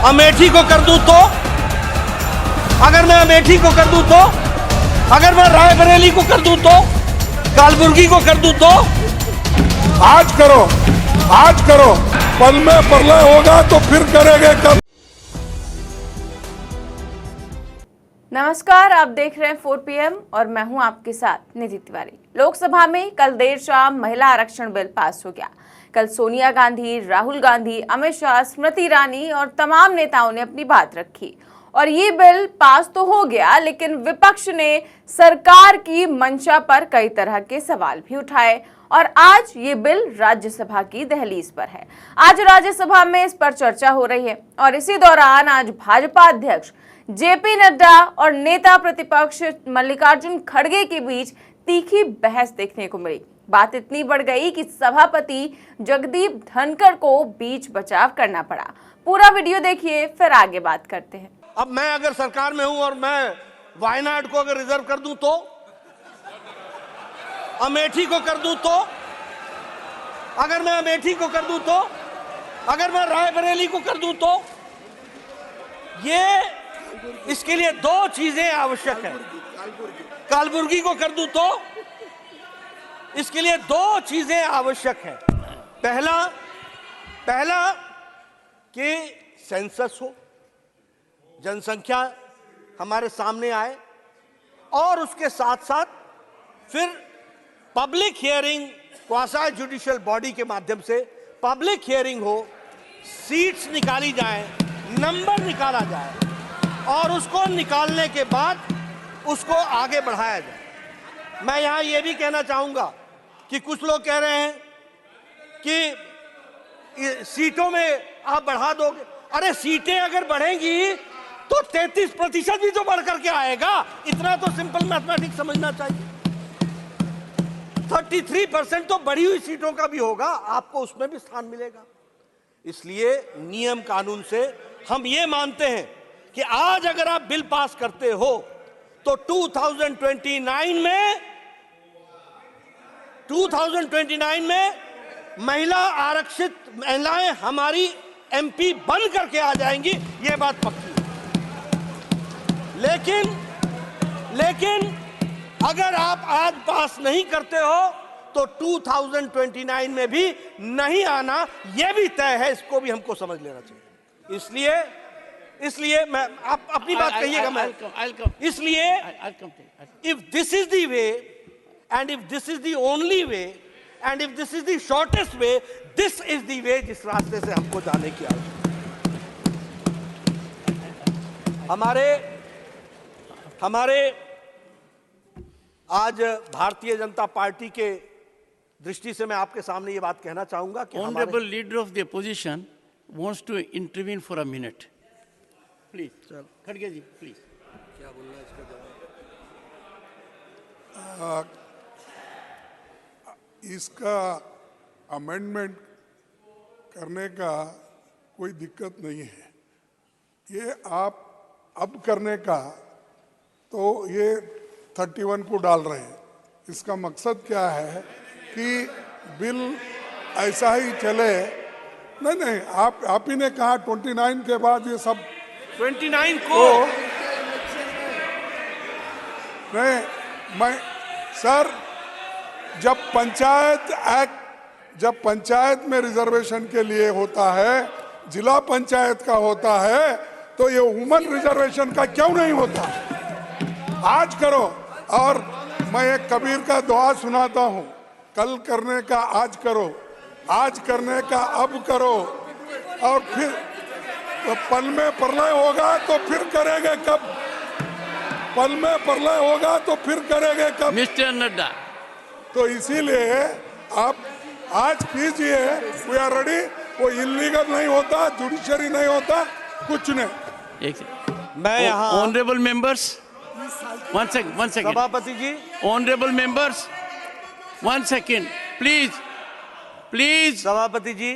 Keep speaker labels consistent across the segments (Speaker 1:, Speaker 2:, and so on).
Speaker 1: अमेठी को कर दूं तो, अगर मैं अमेठी को कर दूं तो, अगर मैं रायबरेली को कर दूं तो, कालबुर्गी को कर दूं तो,
Speaker 2: आज करो, आज करो, पल में प्रलय होगा तो फिर करेंगे कब।
Speaker 3: नमस्कार, आप देख रहे हैं 4 PM और मैं हूं आपके साथ निधि तिवारी। लोकसभा में कल देर शाम महिला आरक्षण बिल पास हो गया। कल सोनिया गांधी, राहुल गांधी, अमित शाह, स्मृति ईरानी और तमाम नेताओं ने अपनी बात रखी और ये बिल पास तो हो गया, लेकिन विपक्ष ने सरकार की मंशा पर कई तरह के सवाल भी उठाए और आज ये बिल राज्यसभा की दहलीज पर है। आज राज्यसभा में इस पर चर्चा हो रही है और इसी दौरान आज भाजपा अध्यक्ष जेपी नड्डा और नेता प्रतिपक्ष मल्लिकार्जुन खड़गे के बीच तीखी बहस देखने को मिली। बात इतनी बढ़ गई कि सभापति जगदीप धनखड़ को बीच बचाव करना पड़ा। पूरा वीडियो देखिए, फिर आगे बात करते हैं।
Speaker 1: अब मैं अगर सरकार में हूं और मैं वायनाड को अगर रिजर्व कर दूं तो, अमेठी को कर दूं तो, अगर मैं अमेठी को कर दूं तो, अगर मैं रायबरेली को कर दूं तो, ये इसके लिए दो चीजें आवश्यक है। कालबुर्गी को कर दूं तो इसके लिए दो चीजें आवश्यक है। पहला कि सेंसस हो, जनसंख्या हमारे सामने आए और उसके साथ साथ फिर public hearing, quasi judicial body के माध्यम से पब्लिक हियरिंग हो, सीट्स निकाली जाए, नंबर निकाला जाए और उसको निकालने के बाद उसको आगे बढ़ाया जाए। मैं यहां यह भी कहना चाहूंगा कि कुछ लोग कह रहे हैं कि सीटों में आप बढ़ा दोगे। अरे सीटें अगर बढ़ेंगी तो 33% भी तो बढ़ करके आएगा। इतना तो सिंपल मैथमेटिक्स समझना चाहिए। 33% तो बढ़ी हुई सीटों का भी होगा, आपको उसमें भी स्थान मिलेगा। इसलिए नियम कानून से हम ये मानते हैं कि आज अगर आप बिल पास करते हो तो 2029 में महिला आरक्षित महिलाएं हमारी MP बन करके आ जाएंगी, ये बात पक्की है। लेकिन अगर आप आज पास नहीं करते हो तो 2029 में भी नहीं आना, यह भी तय है। इसको भी हमको समझ लेना चाहिए। इसलिए मैं आप अपनी बात कहिएगा। मैं इसलिए if this is the way and if this is the only way and if this is the shortest way, this is the way जिस रास्ते से हमको जाने की आवश्यकता है। हमारे आज भारतीय जनता पार्टी के दृष्टि से मैं आपके सामने ये बात कहना चाहूंगा कि
Speaker 4: honourable leader of the opposition wants to intervene for a minute, please. खड़गे जी, प्लीज। क्या बोलना है इसका
Speaker 2: जवाब? इसका अमेंडमेंट करने का कोई दिक्कत नहीं है। ये आप अब करने का तो ये 31 को डाल रहे हैं। इसका मकसद क्या है कि बिल ऐसा ही चले। नहीं, आप ही ने कहा 29 के बाद ये सब
Speaker 1: 29 को
Speaker 2: नहीं। मैं सर, जब पंचायत में रिजर्वेशन के लिए होता है, जिला पंचायत का होता है, तो ये वुमन रिजर्वेशन का क्यों नहीं होता? आज करो। और मैं एक कबीर का दुआ सुनाता हूँ, कल करने का आज करो, आज करने का अब करो, और फिर तो पल में प्रलय होगा तो फिर करेंगे कब? पल में प्रलय होगा तो फिर करेंगे कब?
Speaker 4: मिस्टर नड्डा, तो
Speaker 2: इसीलिए आप आज कीजिए, वी आर रेडी। वो इलीगल नहीं होता, जुडिशरी नहीं होता, कुछ नहीं।
Speaker 1: मैं यहाँ
Speaker 4: ऑनरेबल मेंबर्स, वन सेकंड
Speaker 1: सभापति जी,
Speaker 4: ऑनरेबल मेंबर्स, 1 सेकंड प्लीज।
Speaker 1: सभापति जी।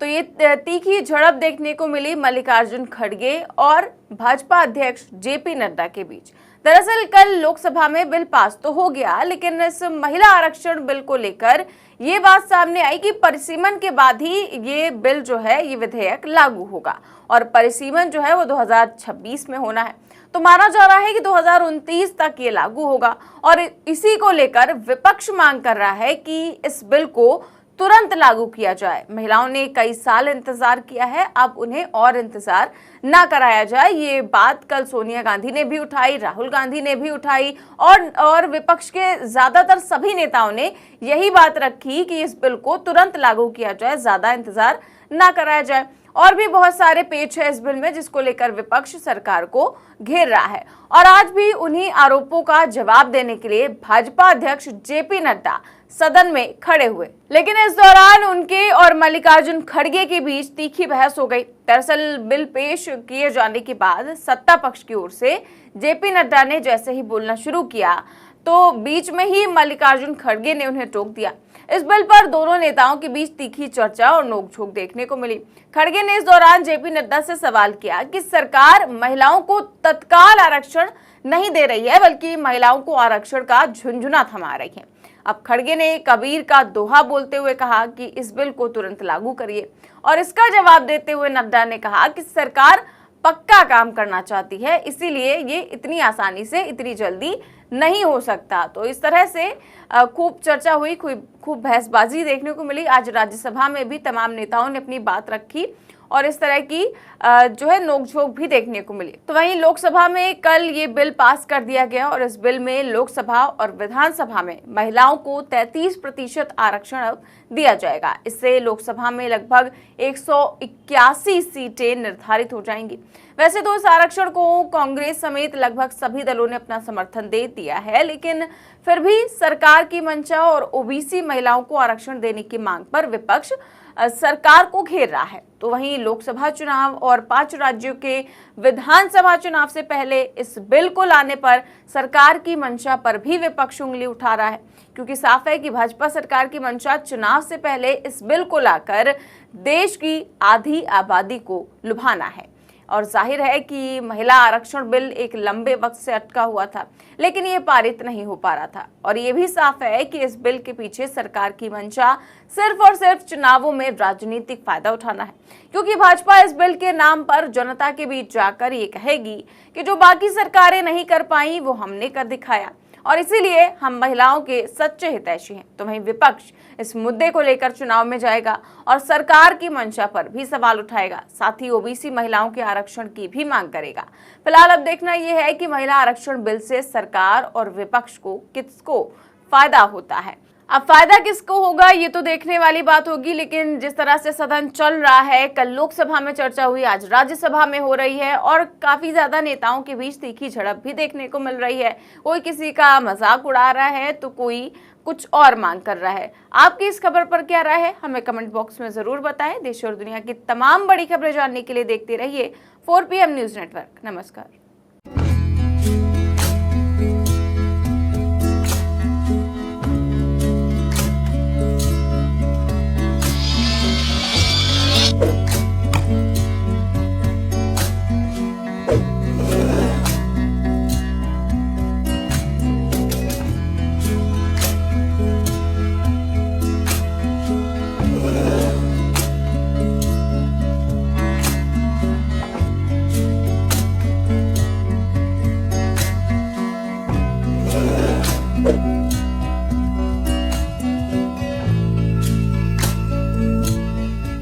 Speaker 3: तो ये तीखी झड़प देखने को मिली मल्लिकार्जुन खड़गे और भाजपा अध्यक्ष जेपी नड्डा के बीच। दरअसल कल लोकसभा में बिल पास तो हो गया, लेकिन इस महिला आरक्षण बिल को लेकर ये बात सामने आई कि परिसीमन के बाद ही ये बिल जो है, ये विधेयक लागू होगा और परिसीमन जो है वो 2026 में होना है। तो माना जा रहा है कि 2029 तक ये लागू होगा और इसी को लेकर विपक्ष मांग कर रहा है कि इस बिल को तुरंत लागू किया जाए। महिलाओं ने कई साल इंतजार किया है, अब उन्हें और इंतजार ना कराया जाए। ये बात कल सोनिया गांधी ने भी उठाई, राहुल गांधी ने भी उठाई और विपक्ष के ज्यादातर सभी नेताओं ने यही बात रखी कि इस बिल को तुरंत लागू किया जाए, ज्यादा इंतजार ना कराया जाए। और भी बहुत सारे पेच है इस बिल में जिसको लेकर विपक्ष सरकार को घेर रहा है और आज भी उन्हीं आरोपों का जवाब देने के लिए भाजपा अध्यक्ष जेपी नड्डा सदन में खड़े हुए। लेकिन इस दौरान उनके और मल्लिकार्जुन खड़गे के बीच तीखी बहस हो गई। दरअसल बिल पेश किए जाने के बाद सत्ता पक्ष की ओर से जेपी नड्डा ने जैसे ही बोलना शुरू किया तो बीच में ही मल्लिकार्जुन खड़गे ने उन्हें टोक दिया। इस बिल पर दोनों नेताओं के बीच तीखी चर्चा और नोकझोंक देखने को मिली। खड़गे ने इस दौरान जेपी नड्डा से सवाल किया कि सरकार महिलाओं को तत्काल आरक्षण नहीं दे रही है, बल्कि महिलाओं को आरक्षण का झुंझुना थमा रही है। अब खड़गे ने कबीर का दोहा बोलते हुए कहा कि इस बिल को तुरंत लागू करिए और इसका जवाब देते हुए नड्डा ने कहा कि सरकार पक्का काम करना चाहती है, इसीलिए ये इतनी आसानी से इतनी जल्दी नहीं हो सकता। तो इस तरह से खूब चर्चा हुई, खूब बहसबाजी देखने को मिली। आज राज्यसभा में भी तमाम नेताओं ने अपनी बात रखी और इस तरह की जो है नोकझोंक भी देखने को मिली। तो वहीं लोकसभा में कल ये बिल पास कर दिया गया और इस बिल में लोकसभा और विधानसभा में महिलाओं को 33% आरक्षण दिया जाएगा। इससे लोकसभा में लगभग 181 सीटें निर्धारित हो जाएंगी। वैसे तो इस आरक्षण को कांग्रेस समेत लगभग सभी दलों ने अपना समर्थन दे दिया है, लेकिन फिर भी सरकार की मंशा और ओबीसी महिलाओं को आरक्षण देने की मांग पर विपक्ष सरकार को घेर रहा है। तो वहीं लोकसभा चुनाव और 5 राज्यों के विधानसभा चुनाव से पहले इस बिल को लाने पर सरकार की मंशा पर भी विपक्ष उंगली उठा रहा है, क्योंकि साफ है कि भाजपा सरकार की मंशा चुनाव से पहले इस बिल को लाकर देश की आधी आबादी को लुभाना है। और जाहिर है कि महिला आरक्षण बिल एक लंबे वक्त से अटका हुआ था, लेकिन ये पारित नहीं हो पा रहा था। और ये भी साफ है कि इस बिल के पीछे सरकार की मंशा सिर्फ और सिर्फ चुनावों में राजनीतिक फायदा उठाना है, क्योंकि भाजपा इस बिल के नाम पर जनता के बीच जाकर ये कहेगी कि जो बाकी सरकारें नहीं कर पाई वो हमने कर दिखाया और इसीलिए हम महिलाओं के सच्चे हितैषी हैं। तो वहीं विपक्ष इस मुद्दे को लेकर चुनाव में जाएगा और सरकार की मंशा पर भी सवाल उठाएगा, साथ ही ओबीसी महिलाओं के आरक्षण की भी मांग करेगा। फिलहाल अब देखना यह है कि महिला आरक्षण बिल से सरकार और विपक्ष को किसको फायदा होता है। अब फायदा किसको होगा ये तो देखने वाली बात होगी, लेकिन जिस तरह से सदन चल रहा है, कल लोकसभा में चर्चा हुई, आज राज्यसभा में हो रही है और काफी ज्यादा नेताओं के बीच तीखी झड़प भी देखने को मिल रही है। कोई किसी का मजाक उड़ा रहा है तो कोई कुछ और मांग कर रहा है। आपकी इस खबर पर क्या राय है, हमें कमेंट बॉक्स में जरूर बताएं। देश और दुनिया की तमाम बड़ी खबरें जानने के लिए देखते रहिए 4PM न्यूज नेटवर्क। नमस्कार।